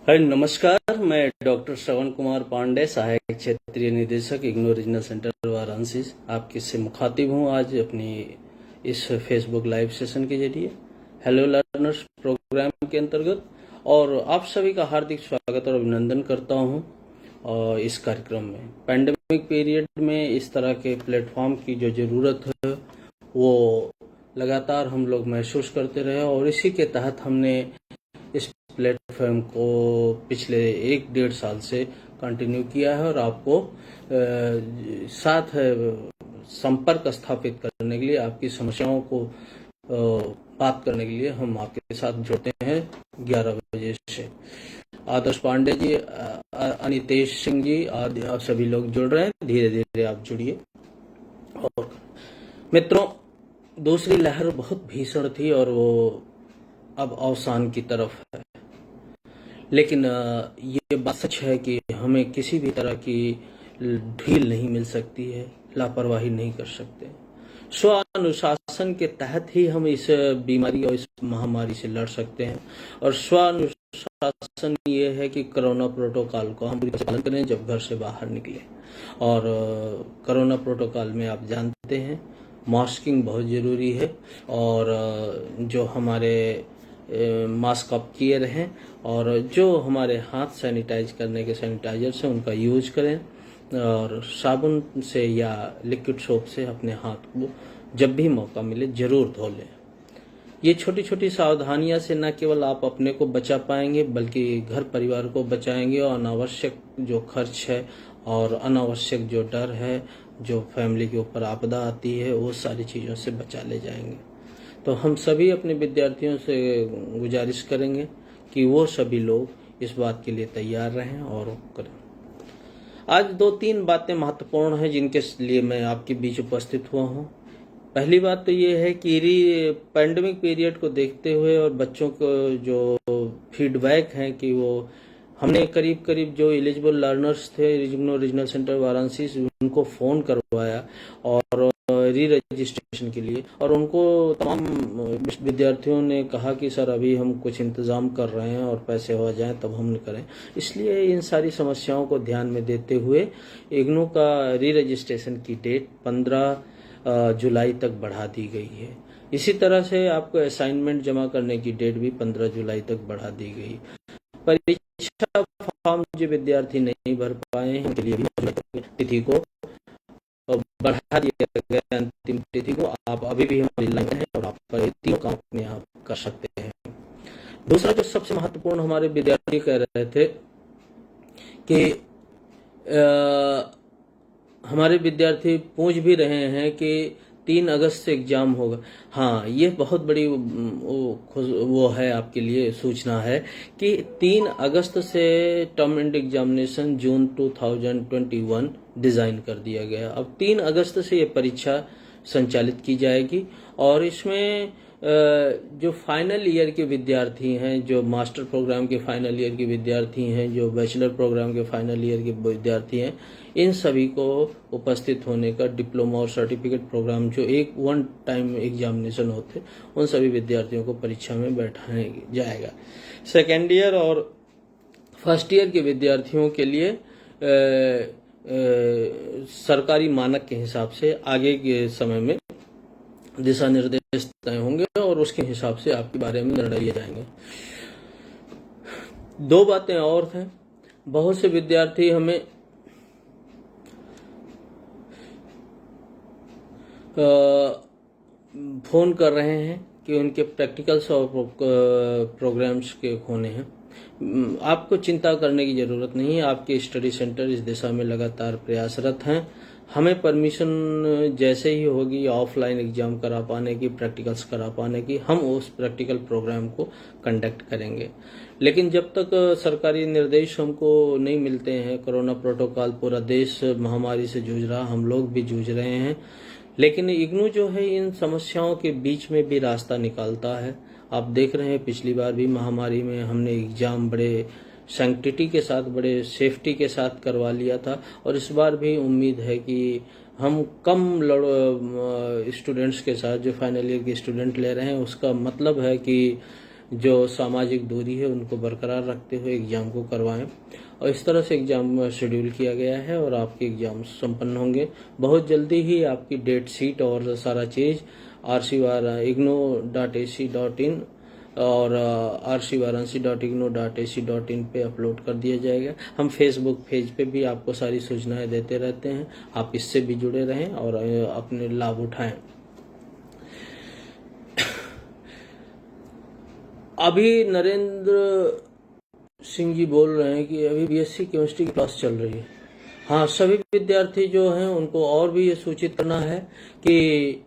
हाय नमस्कार। मैं डॉक्टर श्रवण कुमार पांडे, सहायक क्षेत्रीय निदेशक इग्नू रीजनल सेंटर वाराणसी आपके से मुखातिब हूँ आज अपनी इस फेसबुक लाइव सेशन के जरिए हेलो लर्नर्स प्रोग्राम के अंतर्गत, और आप सभी का हार्दिक स्वागत और अभिनंदन करता हूँ। और इस कार्यक्रम में पैंडेमिक पीरियड में इस तरह के प्लेटफॉर्म की जो ज़रूरत है वो लगातार हम लोग महसूस करते रहे, और इसी के तहत हमने इस प्लेटफॉर्म को पिछले 1-1.5 साल से कंटिन्यू किया है, और आपको साथ संपर्क स्थापित करने के लिए, आपकी समस्याओं को बात करने के लिए हम आपके साथ जुड़ते हैं 11 बजे से। आदर्श पांडे जी, अनितेश सिंह जी आदि आप सभी लोग जुड़ रहे हैं। धीरे धीरे आप जुड़िए। और मित्रों, दूसरी लहर बहुत भीषण थी और वो अब अवसान की तरफ है, लेकिन ये बात सच है कि हमें किसी भी तरह की ढील नहीं मिल सकती है, लापरवाही नहीं कर सकते। स्व अनुशासन के तहत ही हम इस बीमारी और इस महामारी से लड़ सकते हैं। और स्व अनुशासन ये है कि कोरोना प्रोटोकॉल को हम पूरी तरह से पालन करें जब घर से बाहर निकले। और कोरोना प्रोटोकॉल में आप जानते हैं मास्किंग बहुत ज़रूरी है, और जो हमारे मास्क आप किए रहें, और जो हमारे हाथ सैनिटाइज करने के सैनिटाइजर से उनका यूज करें, और साबुन से या लिक्विड सोप से अपने हाथ को जब भी मौका मिले ज़रूर धो लें। ये छोटी छोटी सावधानियां से न केवल आप अपने को बचा पाएंगे बल्कि घर परिवार को बचाएंगे, और अनावश्यक जो खर्च है और अनावश्यक जो डर है जो फैमिली के ऊपर आपदा आती है वो सारी चीज़ों से बचा ले जाएंगे। तो हम सभी अपने विद्यार्थियों से गुजारिश करेंगे कि वो सभी लोग इस बात के लिए तैयार रहें और करें। आज 2-3 बातें महत्वपूर्ण हैं जिनके लिए मैं आपके बीच उपस्थित हुआ हूँ। पहली बात तो ये है कि पैंडेमिक पीरियड को देखते हुए और बच्चों को जो फीडबैक है कि वो हमने करीब जो एलिजिबल लर्नर्स थे रीजनल सेंटर वाराणसी उनको फ़ोन करवाया और री रजिस्ट्रेशन के लिए, और उनको तमाम विद्यार्थियों ने कहा कि सर अभी हम कुछ इंतज़ाम कर रहे हैं और पैसे हो जाएं तब हम करें। इसलिए इन सारी समस्याओं को ध्यान में देते हुए इग्नू का री रजिस्ट्रेशन की डेट 15 जुलाई तक बढ़ा दी गई है। इसी तरह से आपको असाइनमेंट जमा करने की डेट भी 15 जुलाई तक बढ़ा दी गई। परीक्षा फॉर्म जो विद्यार्थी नहीं भर पाए हैं उनके लिए भी तिथि को बढ़ा दिया गया। अंतिम तिथि को आप अभी भी हमारी लाइन है और आप तीनों काम अपने आप कर सकते हैं। दूसरा जो सबसे महत्वपूर्ण हमारे विद्यार्थी कह रहे थे कि हमारे विद्यार्थी पूछ भी रहे हैं कि 3 अगस्त से एग्जाम होगा। हाँ, ये बहुत बड़ी वो है आपके लिए सूचना है कि 3 अगस्त से term and examination June 2021 design कर दिया गया। अब 3 अगस्त से ये परीक्षा संचालित की जाएगी, और इसमें जो फाइनल ईयर के विद्यार्थी हैं, जो मास्टर प्रोग्राम के फाइनल ईयर के विद्यार्थी हैं, जो बैचलर प्रोग्राम के फाइनल ईयर के विद्यार्थी हैं, इन सभी को उपस्थित होने का डिप्लोमा और सर्टिफिकेट प्रोग्राम जो एक वन टाइम एग्जामिनेशन होते उन सभी विद्यार्थियों को परीक्षा में बैठाया जाएगा। सेकेंड ईयर और फर्स्ट ईयर के विद्यार्थियों के लिए सरकारी मानक के हिसाब से आगे के समय में दिशा निर्देश तय होंगे और उसके हिसाब से आपके बारे में निर्णय लिए जाएंगे। 2 बातें और हैं। बहुत से विद्यार्थी हमें फ़ोन कर रहे हैं कि उनके प्रैक्टिकल्स और प्रोग्राम्स के होने हैं। आपको चिंता करने की ज़रूरत नहीं है। आपके स्टडी सेंटर इस दिशा में लगातार प्रयासरत हैं। हमें परमिशन जैसे ही होगी ऑफलाइन एग्ज़ाम करा पाने की, प्रैक्टिकल्स करा पाने की, हम उस प्रैक्टिकल प्रोग्राम को कंडक्ट करेंगे। लेकिन जब तक सरकारी निर्देश हमको नहीं मिलते हैं, कोरोना प्रोटोकॉल पूरा देश महामारी से जूझ रहा, हम लोग भी जूझ रहे हैं, लेकिन इग्नू जो है इन समस्याओं के बीच में भी रास्ता निकालता है। आप देख रहे हैं पिछली बार भी महामारी में हमने एग्ज़ाम बड़े सैंक्टिटी के साथ, बड़े सेफ्टी के साथ करवा लिया था, और इस बार भी उम्मीद है कि हम कम स्टूडेंट्स के साथ जो फाइनल ईयर के स्टूडेंट ले रहे हैं, उसका मतलब है कि जो सामाजिक दूरी है उनको बरकरार रखते हुए एग्ज़ाम को करवाएं। और इस तरह से एग्ज़ाम शेड्यूल किया गया है और आपके एग्ज़ाम संपन्न होंगे। बहुत जल्दी ही आपकी डेट शीट और सारा चीज़ rcvaranasi.ignou.ac.in और rcvaranasi.ignou.ac.in पे अपलोड कर दिया जाएगा। हम फेसबुक पेज पे भी आपको सारी सूचनाएं देते रहते हैं, आप इससे भी जुड़े रहें और अपने लाभ उठाएं। अभी नरेंद्र सिंह जी बोल रहे हैं कि अभी बीएससी केमिस्ट्री की क्लास चल रही है। हाँ, सभी विद्यार्थी जो हैं उनको और भी ये सूचित करना है कि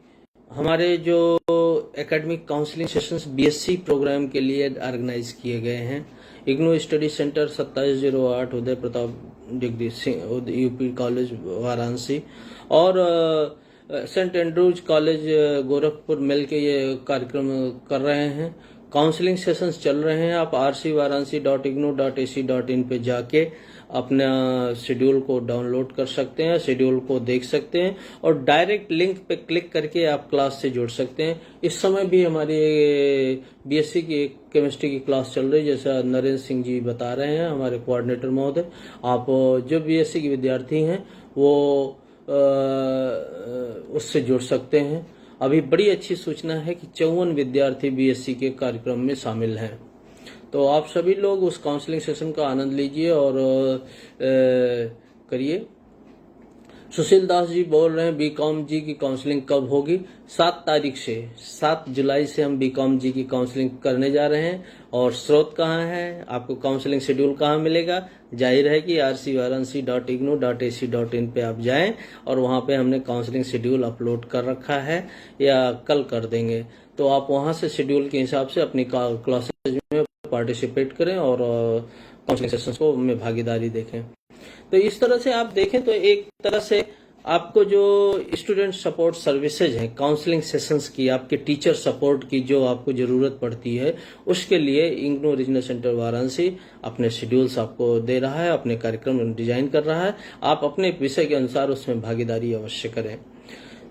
हमारे जो academic counselling sessions BSc programme के लिए ऑर्गेनाइज किए गए हैं। IGNOU study centre 2708 Uday Pratap degree UP college Varanasi और सेंट एंड्रूज कॉलेज गोरखपुर मिल के ये कार्यक्रम कर रहे हैं। काउंसलिंग सेशंस चल रहे हैं। आप rcvaranasi.ignou.ac.in पे जाके अपना शेड्यूल को डाउनलोड कर सकते हैं, शेड्यूल को देख सकते हैं और डायरेक्ट लिंक पे क्लिक करके आप क्लास से जुड़ सकते हैं। इस समय भी हमारी बीएससी की केमिस्ट्री की क्लास चल रही है, जैसा नरेंद्र सिंह जी बता रहे हैं, हमारे कोऑर्डिनेटर महोदय। आप जो बीएससी के विद्यार्थी हैं वो उससे जुड़ सकते हैं। अभी बड़ी अच्छी सूचना है कि 54 विद्यार्थी बीएससी के कार्यक्रम में शामिल हैं। तो आप सभी लोग उस काउंसलिंग सेशन का आनंद लीजिए और करिए। सुशील दास जी बोल रहे हैं बीकॉम जी की काउंसलिंग कब होगी? 7 तारीख से 7 जुलाई से हम बीकॉम जी की काउंसलिंग करने जा रहे हैं। और स्रोत कहाँ है, आपको काउंसलिंग शेड्यूल कहाँ मिलेगा? जाहिर है कि rcvaranasi.ignou.ac.in पे आप जाएं और वहाँ पे हमने काउंसलिंग शेड्यूल अपलोड कर रखा है या कल कर देंगे। तो आप वहाँ से शेड्यूल के हिसाब से अपनी क्लासेज में पार्टिसिपेट करें और काउंसलिंग सेशंस को में भागीदारी देखें। तो इस तरह से आप देखें तो एक तरह से आपको जो स्टूडेंट सपोर्ट सर्विसेज हैं, काउंसलिंग सेशंस की, आपके टीचर सपोर्ट की जो आपको जरूरत पड़ती है, उसके लिए इग्नू रीजनल सेंटर वाराणसी अपने शेड्यूल्स आपको दे रहा है, अपने कार्यक्रम डिजाइन कर रहा है। आप अपने विषय के अनुसार उसमें भागीदारी अवश्य करें।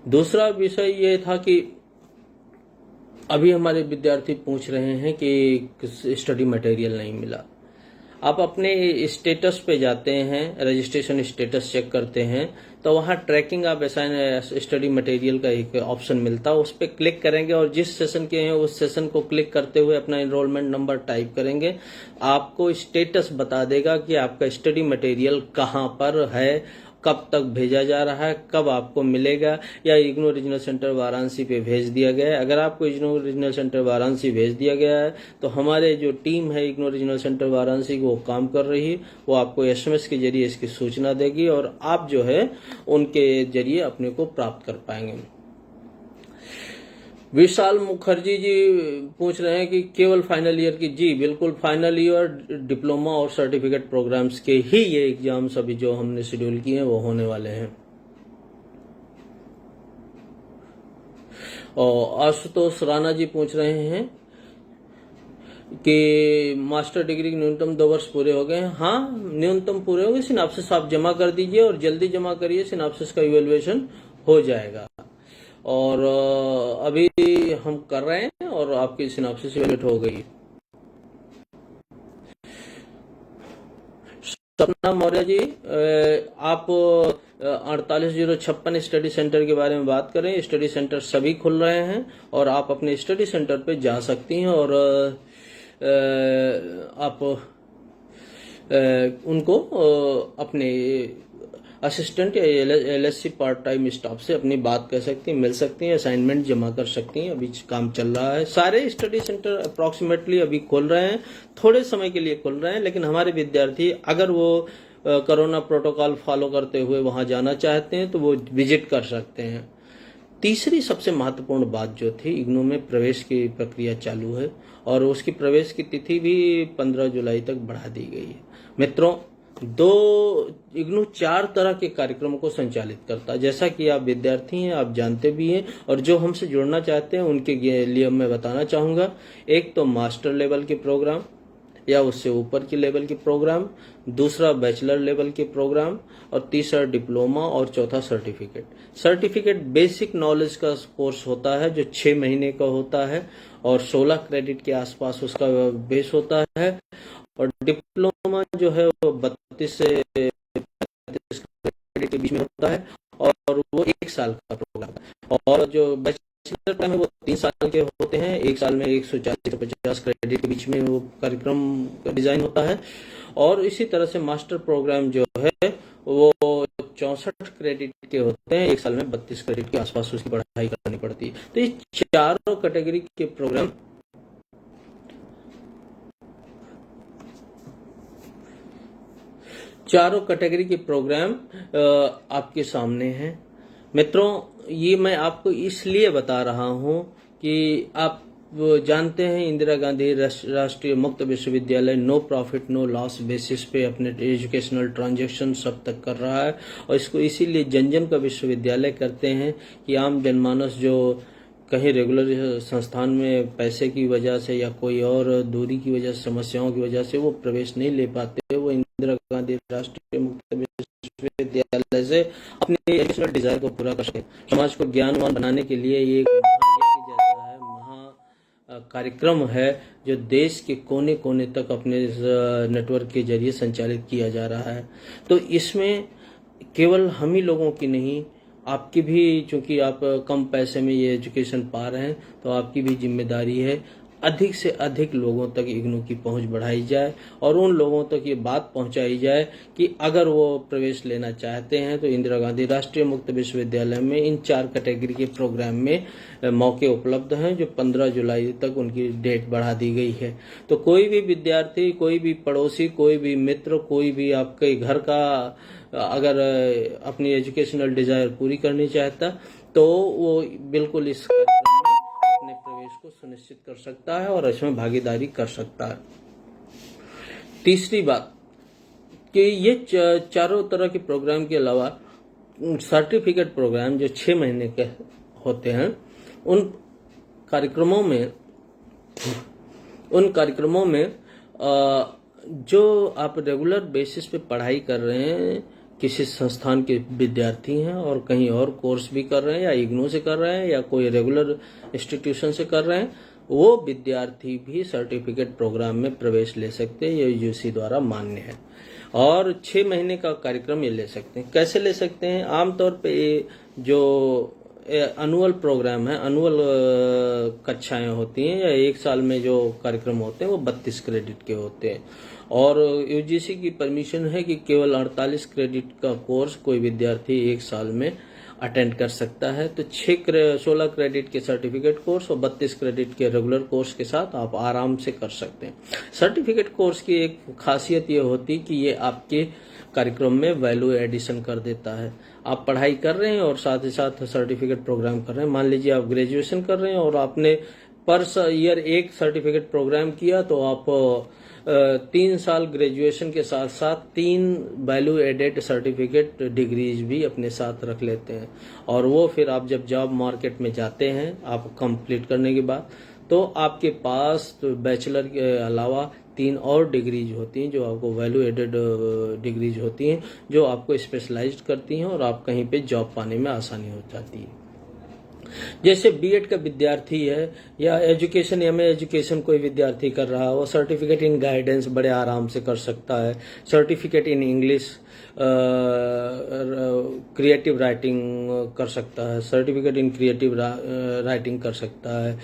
दूसरा विषय ये था कि अभी हमारे विद्यार्थी पूछ रहे हैं कि स्टडी मटेरियल नहीं मिला। आप अपने स्टेटस पे जाते हैं, रजिस्ट्रेशन स्टेटस चेक करते हैं तो वहाँ tracking of assign study material का एक ऑप्शन मिलता है। उस पर क्लिक करेंगे और जिस सेशन के हैं उस सेशन को क्लिक करते हुए अपना एनरोलमेंट नंबर टाइप करेंगे। आपको स्टेटस बता देगा कि आपका स्टडी मटेरियल कहाँ पर है, कब तक भेजा जा रहा है, कब आपको मिलेगा, या इग्नू रीजनल सेंटर वाराणसी पे भेज दिया गया है। अगर आपको इग्नू रीजनल सेंटर वाराणसी भेज दिया गया है तो हमारे जो टीम है इग्नू रीजनल सेंटर वाराणसी वो काम कर रही है, वो आपको एसएमएस के जरिए इसकी सूचना देगी और आप जो है उनके जरिए अपने को प्राप्त कर पाएंगे। विशाल मुखर्जी जी पूछ रहे हैं कि केवल फाइनल ईयर की? जी बिल्कुल, फाइनल ईयर डिप्लोमा और सर्टिफिकेट प्रोग्राम्स के ही ये एग्जाम्स अभी जो हमने शेड्यूल किए हैं वो होने वाले हैं। और आशुतोष राणा जी पूछ रहे हैं कि मास्टर डिग्री न्यूनतम 2 वर्ष पूरे हो गए हैं। हाँ, न्यूनतम पूरे हो गए। सिनॉप्सिस आप जमा कर दीजिए और जल्दी जमा करिए, सिनॉप्सिस का इवैल्यूएशन हो जाएगा। और अभी हम कर रहे हैं और आपकी सिनॉप्सिस इवैल्यूएट हो गई। सपना मौर्य जी, आप 48,056 स्टडी सेंटर के बारे में बात करें। स्टडी सेंटर सभी खुल रहे हैं और आप अपने स्टडी सेंटर पे जा सकती हैं और आप उनको अपने असिस्टेंट या एलएससी पार्ट टाइम स्टाफ से अपनी बात कर सकती हैं, मिल सकती हैं, असाइनमेंट जमा कर सकती हैं। अभी काम चल रहा है। सारे स्टडी सेंटर अप्रोक्सीमेटली अभी खोल रहे हैं, थोड़े समय के लिए खोल रहे हैं, लेकिन हमारे विद्यार्थी अगर वो कोरोना प्रोटोकॉल फॉलो करते हुए वहां जाना चाहते हैं तो वो विजिट कर सकते हैं। तीसरी सबसे महत्वपूर्ण बात जो थी, इग्नू में प्रवेश की प्रक्रिया चालू है और उसकी प्रवेश की तिथि भी 15 जुलाई तक बढ़ा दी गई है। मित्रों, इग्नू 4 तरह के कार्यक्रमों को संचालित करता है। जैसा कि आप विद्यार्थी हैं, आप जानते भी हैं, और जो हमसे जुड़ना चाहते हैं उनके लिए मैं बताना चाहूंगा। एक तो मास्टर लेवल के प्रोग्राम, या उससे ऊपर की लेवल के प्रोग्राम, दूसरा बैचलर लेवल के प्रोग्राम, और तीसरा डिप्लोमा, और चौथा सर्टिफिकेट। सर्टिफिकेट बेसिक नॉलेज का कोर्स होता है जो 6 महीने का होता है और 16 क्रेडिट के आसपास उसका बेस होता है। और डिप्लोमा जो है वो 32 से 35 क्रेडिट के बीच में होता है और वो 1 साल का प्रोग्राम है। और जो बैचलर टाइम है वो 3 साल के होते हैं। 1 साल में 140 से 50 क्रेडिट के बीच में वो कार्यक्रम का डिजाइन होता है। और इसी तरह से मास्टर प्रोग्राम जो है वो 64 क्रेडिट के होते हैं। 1 साल में 32 क्रेडिट के आसपास उसकी पढ़ाई करनी पड़ती है। तो ये चारों कैटेगरी के प्रोग्राम आपके सामने हैं। मित्रों, ये मैं आपको इसलिए बता रहा हूं कि आप जानते हैं Indira Gandhi Rashtriya Mukt Vishwavidyalaya no profit no loss basis पे अपने एजुकेशनल ट्रांजैक्शन सब तक कर रहा है। और इसको इसीलिए जन जन का विश्वविद्यालय करते हैं कि आम जनमानस जो कहीं रेगुलर संस्थान में पैसे की वजह से या कोई और दूरी की वजह से, समस्याओं की वजह से वो प्रवेश नहीं ले पाते, वो इंदिरा गांधी राष्ट्रीय मुक्त विश्वविद्यालय से अपने एजुकेशनल डिजायर को पूरा कर सके। समाज को ज्ञानवान बनाने के लिए ये एक महायज्ञ जैसा है, महा कार्यक्रम है जो देश के कोने कोने तक अपने नेटवर्क के जरिए संचालित किया जा रहा है। तो इसमें केवल हम ही लोगों की नहीं, आपकी भी, चूंकि आप कम पैसे में ये एजुकेशन पा रहे हैं तो आपकी भी जिम्मेदारी है अधिक से अधिक लोगों तक इग्नू की पहुंच बढ़ाई जाए और उन लोगों तक ये बात पहुंचाई जाए कि अगर वो प्रवेश लेना चाहते हैं तो इंदिरा गांधी राष्ट्रीय मुक्त विश्वविद्यालय में इन 4 कैटेगरी के प्रोग्राम में मौके उपलब्ध हैं, जो 15 जुलाई तक उनकी डेट बढ़ा दी गई है। तो कोई भी विद्यार्थी, कोई भी पड़ोसी, कोई भी मित्र, कोई भी आपके घर का अगर अपनी एजुकेशनल डिजायर पूरी करनी चाहता तो वो बिल्कुल इस कार्यक्रम में अपने प्रवेश को सुनिश्चित कर सकता है और इसमें भागीदारी कर सकता है। तीसरी बात कि ये चारों तरह के प्रोग्राम के अलावा सर्टिफिकेट प्रोग्राम जो 6 महीने के होते हैं, उन कार्यक्रमों में जो आप रेगुलर बेसिस पे पढ़ाई कर रहे हैं, किसी संस्थान के विद्यार्थी हैं और कहीं और कोर्स भी कर रहे हैं या इग्नू से कर रहे हैं या कोई रेगुलर इंस्टीट्यूशन से कर रहे हैं, वो विद्यार्थी भी सर्टिफिकेट प्रोग्राम में प्रवेश ले सकते हैं। ये यूजीसी द्वारा मान्य है और 6 महीने का कार्यक्रम ये ले सकते हैं। कैसे ले सकते हैं? आमतौर पे जो एनुअल प्रोग्राम है, एनुअल कक्षाएं होती हैं या 1 साल में जो कार्यक्रम होते हैं वो 32 क्रेडिट के होते हैं और यूजीसी की परमिशन है कि केवल 48 क्रेडिट का कोर्स कोई विद्यार्थी 1 साल में अटेंड कर सकता है। तो 16 क्रेडिट के सर्टिफिकेट कोर्स और 32 क्रेडिट के रेगुलर कोर्स के साथ आप आराम से कर सकते हैं। सर्टिफिकेट कोर्स की एक खासियत ये होती कि ये आपके कार्यक्रम में वैल्यू एडिशन कर देता है। आप पढ़ाई कर रहे हैं और साथ ही साथ सर्टिफिकेट प्रोग्राम कर रहे हैं। मान लीजिए आप ग्रेजुएशन कर रहे हैं और आपने पर ईयर 1 सर्टिफिकेट प्रोग्राम किया तो आप 3 साल ग्रेजुएशन के साथ साथ 3 वैल्यू एडेड सर्टिफिकेट डिग्रीज भी अपने साथ रख लेते हैं और वो फिर आप जब जॉब मार्केट में जाते हैं आप कंप्लीट करने के बाद तो आपके पास तो बैचलर के अलावा 3 और डिग्रीज होती हैं जो आपको वैल्यू एडेड डिग्रीज होती हैं जो आपको स्पेशलाइज्ड करती हैं और आप कहीं पे जॉब पाने में आसानी हो जाती है। जैसे बीएड का विद्यार्थी है या एजुकेशन एमए एजुकेशन कोई विद्यार्थी कर रहा है, वो सर्टिफिकेट इन गाइडेंस बड़े आराम से कर सकता है। Certificate in English creative writing कर सकता है, सर्टिफिकेट इन क्रिएटिव राइटिंग कर सकता है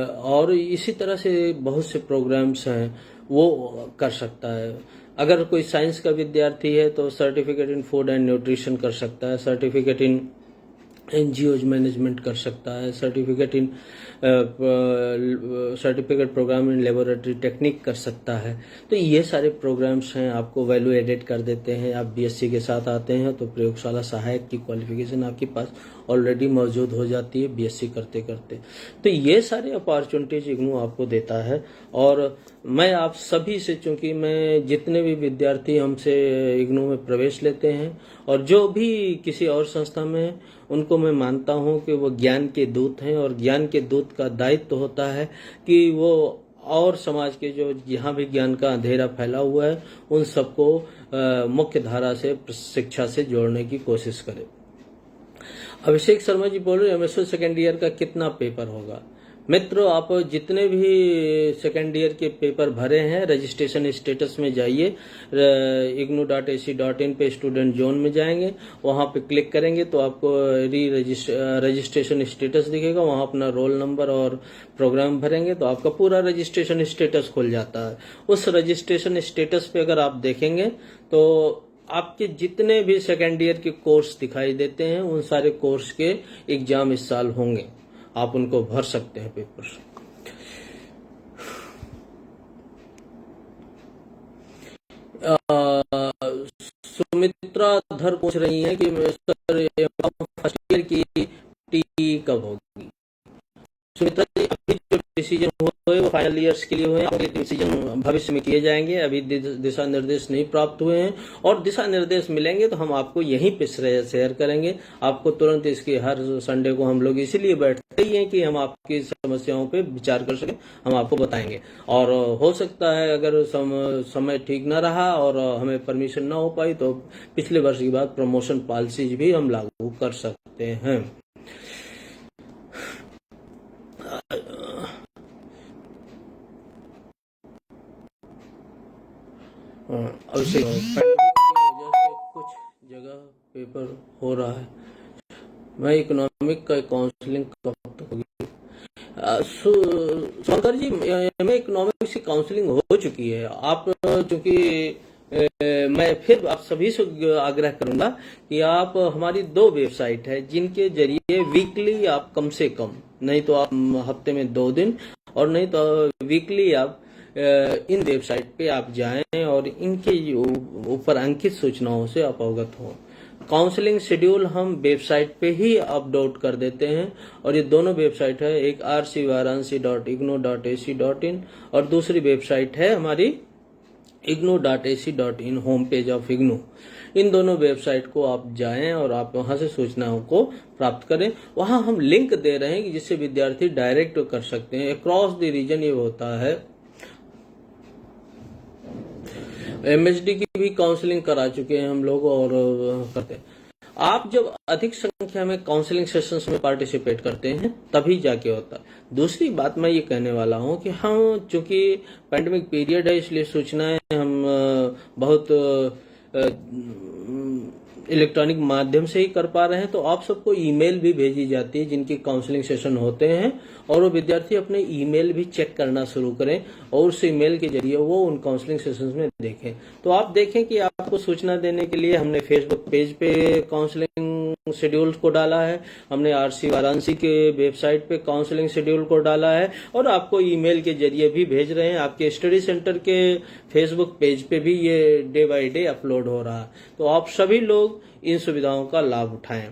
और इसी तरह से बहुत से प्रोग्राम्स हैं वो कर सकता है। अगर कोई साइंस का विद्यार्थी है तो certificate in food and nutrition कर सकता है, सर्टिफिकेट इन एनजीओज मैनेजमेंट कर सकता है, certificate programme in laboratory technique कर सकता है। तो ये सारे प्रोग्राम्स हैं, आपको वैल्यू एडेड कर देते हैं। आप बीएससी के साथ आते हैं तो प्रयोगशाला सहायक की क्वालिफिकेशन आपके पास ऑलरेडी मौजूद हो जाती है बीएससी करते करते। तो ये सारे अपॉर्चुनिटीज इग्नू आपको देता है और मैं आप सभी से, चूंकि मैं जितने भी विद्यार्थी हमसे इग्नू में प्रवेश लेते हैं और जो भी किसी और संस्था में है, उनको मैं मानता हूं कि वो ज्ञान के दूत हैं और ज्ञान के दूत का दायित्व होता है कि वो और समाज के जो जहाँ भी ज्ञान का अंधेरा फैला हुआ है उन सबको मुख्य धारा से शिक्षा से जोड़ने की कोशिश करें। अभिषेक शर्मा जी बोल रहे हैं एमएससी सेकेंड ईयर का कितना पेपर होगा। मित्रों, आप जितने भी सेकेंड ईयर के पेपर भरे हैं रजिस्ट्रेशन स्टेटस में जाइए, ignou.ac.in पे स्टूडेंट जोन में जाएंगे, वहां पे क्लिक करेंगे तो आपको रजिस्ट्रेशन स्टेटस दिखेगा। वहां अपना रोल नंबर और प्रोग्राम भरेंगे तो आपका पूरा रजिस्ट्रेशन स्टेटस खुल जाता है। उस रजिस्ट्रेशन स्टेटस पे अगर आप देखेंगे तो आपके जितने भी सेकेंड ईयर के कोर्स दिखाई देते हैं उन सारे कोर्स के एग्जाम इस साल होंगे, आप उनको भर सकते हैं पेपर। सुमित्रा धर पूछ रही है कि सर फर्स्ट ईयर की टी कब होगी। सुमित्रा जी, अभी जो डिसीजन हुए वो फाइनल ईयर्स के लिए हुए हैं, आगे डिसीजन भविष्य में किए जाएंगे। अभी दिशा निर्देश नहीं प्राप्त हुए हैं और दिशा निर्देश मिलेंगे तो हम आपको यहीं पे शेयर करेंगे। आपको तुरंत इसकी हर संडे को हम लोग इसीलिए बैठते ही हैं कि हम आपकी समस्याओं पे विचार कर सकें, हम आपको बताएंगे। और हो सकता है अगर समय ठीक न रहा और हमें परमिशन ना हो पाई तो पिछले वर्ष की बात प्रमोशन पॉलिसीज भी हम लागू कर सकते हैं। अवश्य पैंडेमिक की वजह से कुछ जगह पेपर हो रहा है। मैं इकोनॉमिक का काउंसलिंग कब तक होगी। शंकर जी, मैं इकोनॉमिक्स की काउंसलिंग हो चुकी है। आप चूंकि मैं फिर आप सभी से आग्रह करूंगा कि आप हमारी 2 वेबसाइट है जिनके जरिए वीकली आप कम से कम, नहीं तो आप हफ्ते में 2 दिन और नहीं तो वीकली आप इन वेबसाइट पे आप जाएं और इनके ऊपर अंकित सूचनाओं से आप अवगत हो। काउंसलिंग शेड्यूल हम वेबसाइट पे ही अपलोड कर देते हैं और ये दोनों वेबसाइट है, एक rcvaransi.ignou.ac.in और दूसरी वेबसाइट है हमारी ignou.ac.in, home page of IGNOU. इन दोनों वेबसाइट को आप जाएं और आप वहां से सूचनाओं को प्राप्त करें। वहां हम लिंक दे रहे हैं कि जिससे विद्यार्थी डायरेक्ट कर सकते हैं। अक्रॉस द रीजन ये होता है। एमएसडी की भी काउंसलिंग करा चुके हैं हम लोग और करते हैं। आप जब अधिक संख्या में काउंसलिंग सेशंस में पार्टिसिपेट करते हैं तभी जाके होता है। दूसरी बात मैं ये कहने वाला हूँ कि हम चूंकि पैंडेमिक पीरियड है इसलिए सूचनाएं हम बहुत इलेक्ट्रॉनिक माध्यम से ही कर पा रहे हैं। तो आप सबको ईमेल भी भेजी जाती है जिनके काउंसलिंग सेशन होते हैं और वो विद्यार्थी अपने ईमेल भी चेक करना शुरू करें और उस ईमेल के जरिए वो उन काउंसलिंग सेशंस में देखें। तो आप देखें कि आपको सूचना देने के लिए हमने फेसबुक पेज पे काउंसलिंग शेड्यूल को डाला है, हमने आरसी वाराणसी के वेबसाइट पे काउंसलिंग शेड्यूल को डाला है और आपको ईमेल के जरिए भी भेज रहे हैं। आपके स्टडी सेंटर के फेसबुक पेज पे भी ये डे बाय डे अपलोड हो रहा है। तो आप सभी लोग इन सुविधाओं का लाभ उठाएं।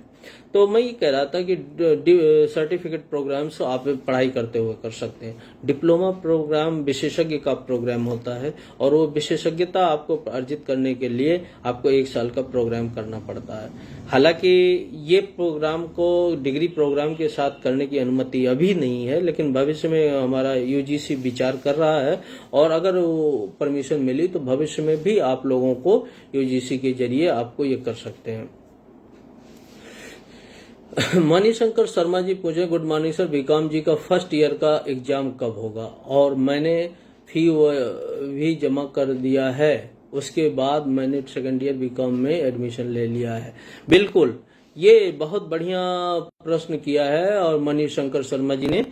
तो मैं ये कह रहा था कि सर्टिफिकेट प्रोग्राम्स आप पढ़ाई करते हुए कर सकते हैं। डिप्लोमा प्रोग्राम विशेषज्ञ का प्रोग्राम होता है और वो विशेषज्ञता आपको अर्जित करने के लिए आपको 1 साल का प्रोग्राम करना पड़ता है। हालांकि ये प्रोग्राम को डिग्री प्रोग्राम के साथ करने की अनुमति अभी नहीं है, लेकिन भविष्य में हमारा यूजीसी विचार कर रहा है और अगर वो परमिशन मिली तो भविष्य में भी आप लोगों को यूजीसी के जरिए आपको ये कर सकते हैं। मणिशंकर शर्मा जी पूछे, गुड मॉर्निंग सर, बीकॉम जी का फर्स्ट ईयर का एग्जाम कब होगा? और मैंने फी भी जमा कर दिया है, उसके बाद मैंने सेकंड ईयर बीकॉम में एडमिशन ले लिया है। बिल्कुल, ये बहुत बढ़िया प्रश्न किया है और मणिशंकर शर्मा जी ने।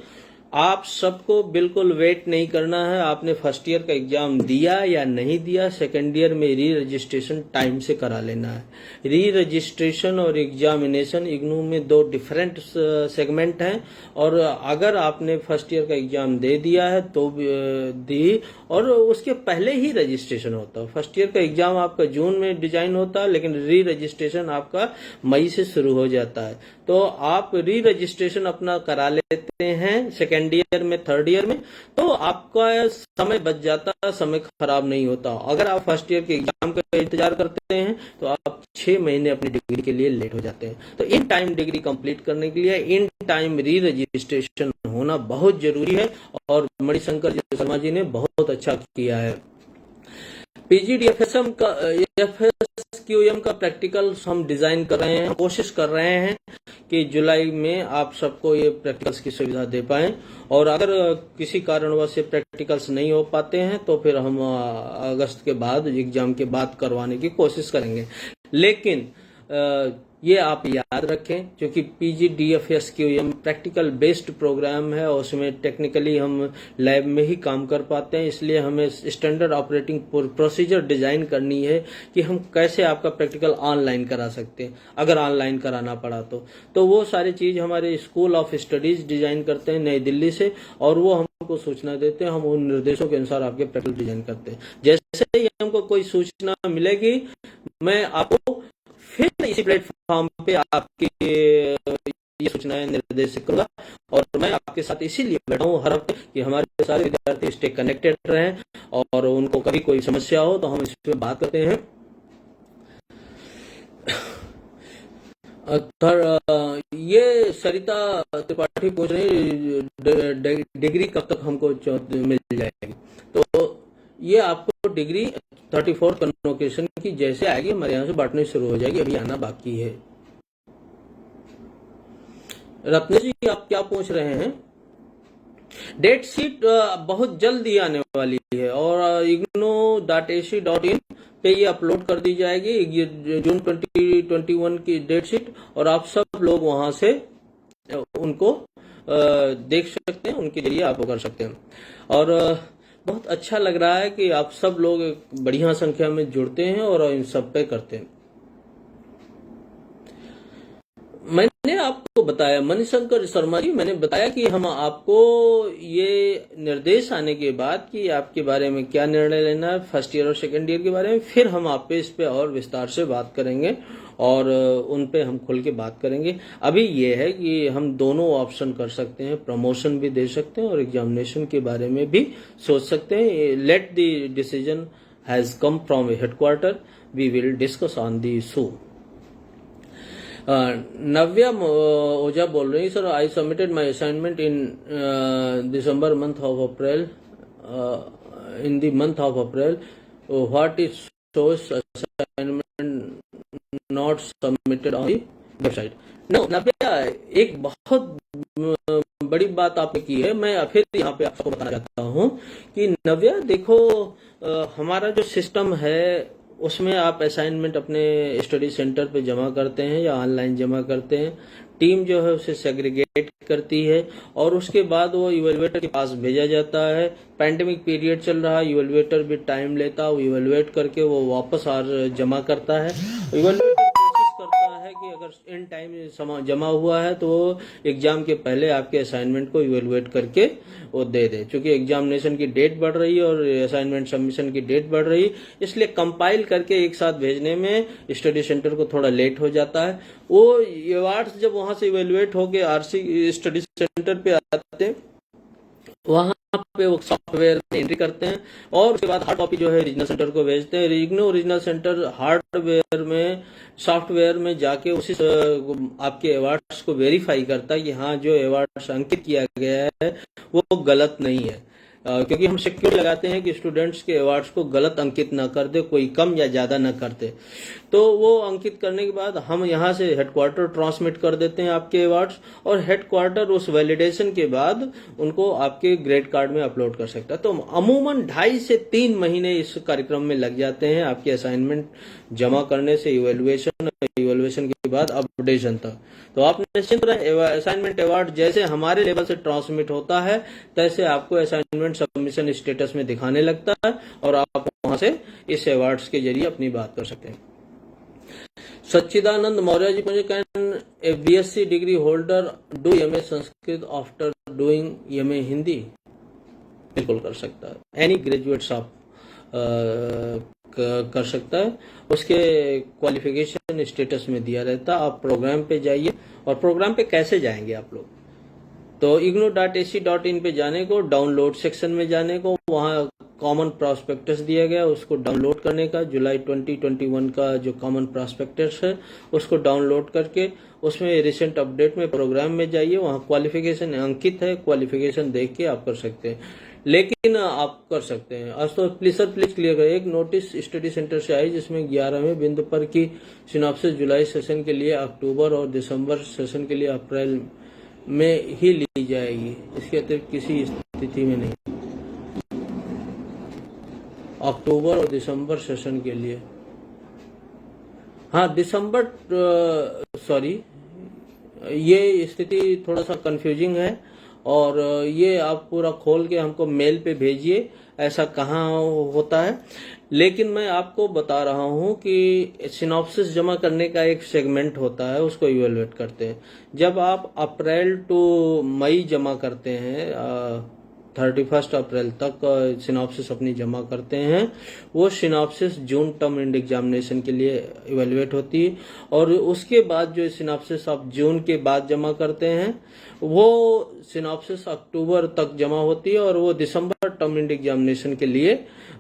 आप सबको बिल्कुल वेट नहीं करना है। आपने फर्स्ट ईयर का एग्जाम दिया या नहीं दिया, सेकंड ईयर में री रजिस्ट्रेशन टाइम से करा लेना है। री रजिस्ट्रेशन और एग्जामिनेशन इग्नू में 2 डिफरेंट सेगमेंट हैं और अगर आपने फर्स्ट ईयर का एग्जाम दे दिया है तो दी और उसके पहले ही रजिस्ट्रेशन होता है। फर्स्ट ईयर का एग्जाम आपका जून में डिजाइन होता है लेकिन री रजिस्ट्रेशन आपका मई से शुरू हो जाता है। तो आप री रजिस्ट्रेशन अपना करा लेते हैं सेकेंड सेकेंड ईयर में, थर्ड ईयर में, तो आपका समय बच जाता, समय खराब नहीं होता। अगर आप फर्स्ट ईयर के एग्जाम का इंतजार करते हैं तो आप 6 महीने अपनी डिग्री के लिए लेट हो जाते हैं। तो इन टाइम डिग्री कंप्लीट करने के लिए इन टाइम री रजिस्ट्रेशन होना बहुत जरूरी है, और मणिशंकर शर्मा जी ने बहुत अच्छा किया है। पीजीडीएफएसएम का एफएसक्यूएम का प्रैक्टिकल हम डिजाइन कर रहे हैं, कोशिश कर रहे हैं कि जुलाई में आप सबको ये प्रैक्टिकल्स की सुविधा दे पाएं, और अगर किसी कारणवश से प्रैक्टिकल्स नहीं हो पाते हैं तो फिर हम अगस्त के बाद, एग्जाम के बाद करवाने की कोशिश करेंगे। लेकिन ये आप याद रखें, क्योंकि पीजीडीएफएसक्यूएम प्रैक्टिकल बेस्ड प्रोग्राम है और उसमें टेक्निकली हम लैब में ही काम कर पाते हैं, इसलिए हमें स्टैंडर्ड ऑपरेटिंग प्रोसीजर डिजाइन करनी है कि हम कैसे आपका प्रैक्टिकल ऑनलाइन करा सकते हैं, अगर ऑनलाइन कराना पड़ा तो वो सारी चीज हमारे स्कूल ऑफ स्टडीज डिजाइन करते हैं नई दिल्ली से, और वो हमको सूचना देते हैं, हम उन निर्देशों के अनुसार आपके प्रैक्टिकल डिजाइन करते हैं। जैसे ही हमको कोई सूचना मिलेगी मैं आपको फिर इसी प्लेटफॉर्म पे आपकी ये सूचनाएं निर्देशित करूंगा, और मैं आपके साथ इसीलिए बैठा हूँ हर हफ्ते कि हमारे सारे विद्यार्थी स्टे कनेक्टेड रहें, और उनको कभी कोई समस्या हो तो हम इस पे बात करते हैं। ये सरिता त्रिपाठी पूछ रही डिग्री कब तक हमको मिल जाएगी, तो ये आपको डिग्री 34 कन्वोकेशन की जैसे आएगी हमारे यहाँ से बांटनी शुरू हो जाएगी, अभी आना बाकी है। रत्न जी आप क्या पूछ रहे हैं? डेट शीट बहुत जल्द ही आने वाली है, और igno.ac.in पे ये अपलोड कर दी जाएगी, जून 2021 की डेट शीट, और आप सब लोग वहां से उनको देख सकते हैं, उनके जरिए आप वो कर सकते हैं। और बहुत अच्छा लग रहा है कि आप सब लोग बढ़िया संख्या में जुड़ते हैं और इन सब पे करते हैं। मैंने आपको बताया, मणिशंकर शर्मा जी, मैंने बताया कि हम आपको ये निर्देश आने के बाद कि आपके बारे में क्या निर्णय लेना है फर्स्ट ईयर और सेकेंड ईयर के बारे में, फिर हम आप पे इस पे और विस्तार से बात करेंगे और उन पे हम खुल के बात करेंगे। अभी ये है कि हम दोनों ऑप्शन कर सकते हैं, प्रमोशन भी दे सकते हैं और एग्जामिनेशन के बारे में भी सोच सकते हैं। Let the decision has come from headquarter, we will discuss on the issue. Navya Ojha बोल रही, sir I submitted my assignment in December month of April, in the month of April, what is shows assignment not submitted on the website. No Navya, एक बहुत बड़ी बात आपने की है, मैं फिर यहाँ पे आपको बताना चाहता हूँ कि नव्या देखो, हमारा जो सिस्टम है उसमें आप असाइनमेंट अपने स्टडी सेंटर पे जमा करते हैं या ऑनलाइन जमा करते हैं, टीम जो है उसे सेग्रीगेट करती है और उसके बाद वो इवेलुएटर के पास भेजा जाता है। पैंडेमिक पीरियड चल रहा है, इवेलुएटर भी टाइम लेता है, वो इवेलुएट करके वो वापस जमा करता है। इवेलुएटर कोशिश करता है कि अगर इन टाइम जमा हुआ है तो वो एग्जाम के पहले आपके असाइनमेंट को इवेलुएट करके वो दे दे। क्योंकि एग्जामिनेशन की डेट बढ़ रही है और असाइनमेंट सबमिशन की डेट बढ़ रही है, इसलिए कंपाइल करके एक साथ भेजने में स्टडी सेंटर को थोड़ा लेट हो जाता है। वो अवार्ड्स जब वहां से इवेलुएट होके आरसी स्टडी सेंटर पे आते हैं, वहां पे वो सॉफ्टवेयर में एंट्री करते हैं और उसके बाद हार्ड कॉपी जो है रीजनल सेंटर को भेजते हैं। रीजनल सेंटर हार्डवेयर में, सॉफ्टवेयर में जाके उसी आपके अवार्ड्स को वेरीफाई करता है कि हाँ जो अवार्ड्स अंकित किया गया है वो गलत नहीं है, क्योंकि हम सिक्योर लगाते हैं कि स्टूडेंट्स के अवार्ड्स को गलत अंकित ना कर दे, कोई कम या ज्यादा ना कर दे। तो वो अंकित करने के बाद हम यहाँ से हेडक्वार्टर ट्रांसमिट कर देते हैं आपके अवार्ड्स, और हेडक्वार्टर उस वैलिडेशन के बाद उनको आपके ग्रेड कार्ड में अपलोड कर सकता है। तो अमूमन 2.5 से 3 महीने इस कार्यक्रम में लग जाते हैं आपके असाइनमेंट जमा करने से इवेल्युएशन के बाद अपडेशन तक। तो आप निश्चिंत रहें, असाइनमेंट अवार्ड जैसे हमारे लेवल से ट्रांसमिट होता है तैसे आपको असाइनमेंट सबमिशन स्टेटस में दिखाने लगता है और आप वहां से इस अवार्ड्स के जरिए अपनी बात कर सकते हैं। सच्चिदानंद मौर्य जी मुझे can a BSc degree holder do MA Sanskrit after doing MA Hindi? बिल्कुल कर सकता है, एनी ग्रेजुएट्स आप कर सकता है। उसके क्वालिफिकेशन स्टेटस में दिया रहता है। आप प्रोग्राम पे जाइए, और प्रोग्राम पे कैसे जाएंगे आप लोग? तो igno.ac.in पे जाने को, डाउनलोड सेक्शन में जाने को, वहाँ कॉमन प्रॉस्पेक्टस दिया गया, उसको डाउनलोड करने का, जुलाई 2021 का जो कॉमन प्रॉस्पेक्टस है उसको डाउनलोड करके उसमें रिसेंट अपडेट में प्रोग्राम में जाइए, वहाँ क्वालिफिकेशन अंकित है, क्वालिफिकेशन देख के आप कर सकते हैं। लेकिन आप कर सकते हैं आज तो प्लीज क्लियर करें। एक नोटिस स्टडी सेंटर से आई जिसमें 11वें बिंदु पर की सिनॉप्सिस जुलाई सेशन के लिए अक्टूबर और दिसंबर सेशन के लिए अप्रैल में ही ली जाएगी, इसके अतिरिक्त किसी स्थिति में नहीं। अक्टूबर और दिसंबर सेशन के लिए, हाँ दिसंबर, सॉरी ये स्थिति थोड़ा सा कंफ्यूजिंग है, और ये आप पूरा खोल के हमको मेल पे भेजिए, ऐसा कहाँ होता है। लेकिन मैं आपको बता रहा हूँ कि सिनॉप्सिस जमा करने का एक सेगमेंट होता है, उसको इवेलुएट करते हैं। जब आप अप्रैल टू मई जमा करते हैं, 31 अप्रैल तक सिनॉप्सिस अपनी जमा करते हैं, वो synopsis June term and examination के लिए इवेलुएट होती है। और उसके बाद जो सिनॉप्सिस आप जून के बाद जमा करते हैं वो सिनॉप्सिस अक्टूबर तक जमा होती है, और वो दिसंबर टर्म एंड एग्जामिनेशन के लिए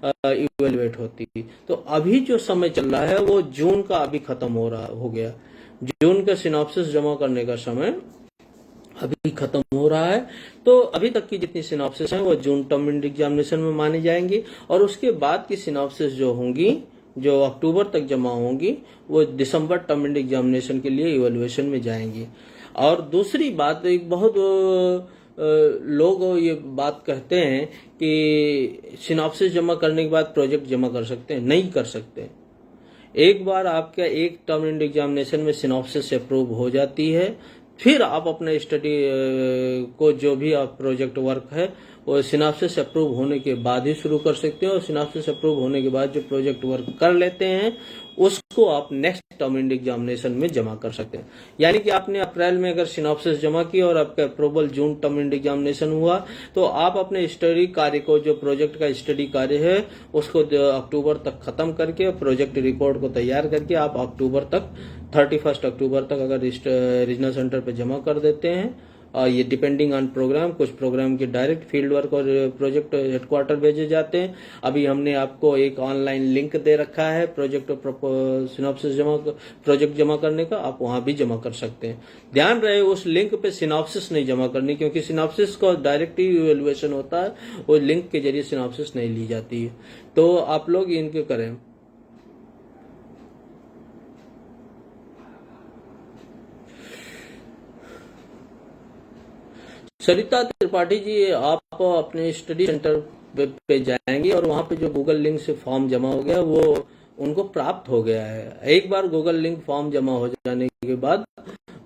इवेलुएट होती है। तो अभी जो समय चल रहा है वो जून का अभी खत्म हो गया। जून का सिनॉप्सिस जमा करने का समय अभी खत्म हो रहा है। तो अभी तक की जितनी सिनॉप्सिस हैं वो जून टर्म एंड एग्जामिनेशन में मानी जाएंगी, और उसके बाद की सिनॉप्सिस जो होंगी, जो अक्टूबर तक जमा होंगी, वो दिसंबर टर्म एंड एग्जामिनेशन के लिए इवैल्यूएशन में जाएंगी। और दूसरी बात, एक बहुत लोग ये बात कहते हैं कि सिनॉप्सिस जमा करने के बाद प्रोजेक्ट जमा कर सकते हैं। नहीं कर सकते। एक बार आपका एक टर्म एंड एग्जामिनेशन में सिनॉप्सिस अप्रूव हो जाती है, फिर आप अपने स्टडी को जो भी आप प्रोजेक्ट वर्क है वो सिनॉप्सिस अप्रूव होने के बाद ही शुरू कर सकते हैं। और सिनॉप्सिस अप्रूव होने के बाद जो प्रोजेक्ट वर्क कर लेते हैं उसको आप नेक्स्ट टर्म एंड एग्जामिनेशन में जमा कर सकते हैं। यानी कि आपने अप्रैल में अगर सिनॉप्सिस जमा की और आपका approval June term and examination हुआ, तो आप अपने स्टडी कार्य को, जो प्रोजेक्ट का स्टडी कार्य है, उसको अक्टूबर तक खत्म करके प्रोजेक्ट रिपोर्ट को तैयार करके आप अक्टूबर तक, 31 अक्टूबर तक अगर रीजनल सेंटर पे जमा कर देते हैं, ये डिपेंडिंग ऑन प्रोग्राम, कुछ प्रोग्राम के डायरेक्ट फील्ड वर्क और प्रोजेक्ट हेडक्वार्टर भेजे जाते हैं। अभी हमने आपको एक ऑनलाइन लिंक दे रखा है प्रोजेक्ट सिनॉप्सिस प्रोजेक्ट जमा करने का, आप वहां भी जमा कर सकते हैं। ध्यान रहे उस लिंक पे सिनॉप्सिस नहीं जमा करनी, क्योंकि सिनॉप्सिस का डायरेक्ट ही इवैल्यूएशन होता है, वो लिंक के जरिए सिनॉप्सिस नहीं ली जाती है। तो आप लोग इनके करें। सरिता त्रिपाठी जी, आप अपने स्टडी सेंटर पे जाएंगे और वहां पे जो गूगल लिंक से फॉर्म जमा हो गया वो उनको प्राप्त हो गया है। एक बार गूगल लिंक फॉर्म जमा हो जाने के बाद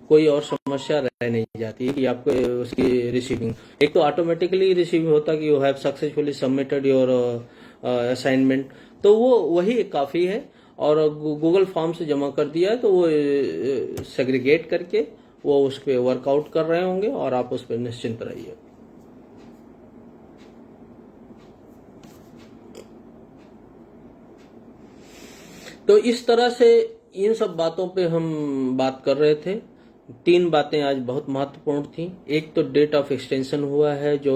कोई और समस्या रह नहीं जाती कि आपको उसकी रिसीविंग, एक तो ऑटोमेटिकली रिसीविंग होता कि you have successfully submitted your assignment, तो वो वही काफी है। और गूगल फॉर्म से जमा कर दिया है तो वो सेग्रीगेट करके वो उस पर वर्कआउट कर रहे होंगे और आप उस पर निश्चिंत रहिए। तो इस तरह से इन सब बातों पे हम बात कर रहे थे। 3 बातें आज बहुत महत्वपूर्ण थी। एक तो डेट ऑफ एक्सटेंशन हुआ है जो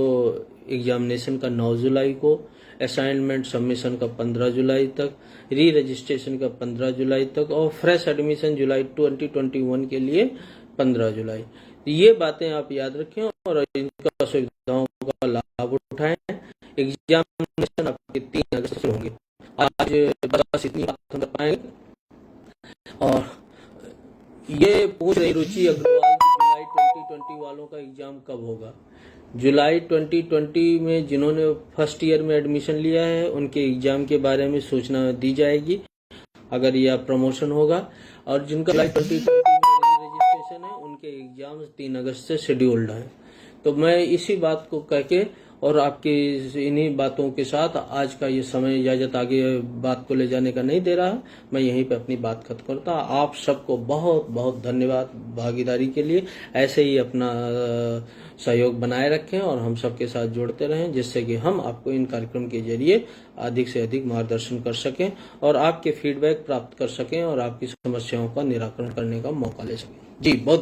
एग्जामिनेशन का 9 जुलाई को, असाइनमेंट सबमिशन का 15 जुलाई तक, री रजिस्ट्रेशन का 15 जुलाई तक, और फ्रेश एडमिशन जुलाई 2021 के लिए 15 जुलाई। ये बातें आप याद रखें और इनका सुविधाओं का लाभ उठाएं। एग्जामिनेशन आपके 3 अगस्त से होंगे। आज बस इतनी बात हम कर पाएंगे। और ये पूछ रही रुचि अग्रवाल जुलाई 2020 वालों का एग्जाम कब होगा। जुलाई 2020 में जिन्होंने फर्स्ट ईयर में एडमिशन लिया है उनके एग्जाम के बारे में सूचना दी जाएगी अगर यह प्रमोशन होगा। और जिनका जुलाई 2020 में रजिस्ट्रेशन है उनके एग्जाम 3 अगस्त से शेड्यूल्ड है। तो मैं इसी बात को कह के और आपकी इन्हीं बातों के साथ आज का ये समय इजाजत आगे बात को ले जाने का नहीं दे रहा। मैं यहीं पे अपनी बात खत्म करता। आप सबको बहुत बहुत धन्यवाद भागीदारी के लिए। ऐसे ही अपना सहयोग बनाए रखें और हम सबके साथ जुड़ते रहें, जिससे कि हम आपको इन कार्यक्रम के जरिए अधिक से अधिक मार्गदर्शन कर सकें और आपके फीडबैक प्राप्त कर सकें और आपकी समस्याओं का निराकरण करने का मौका ले सकें। जी बहुत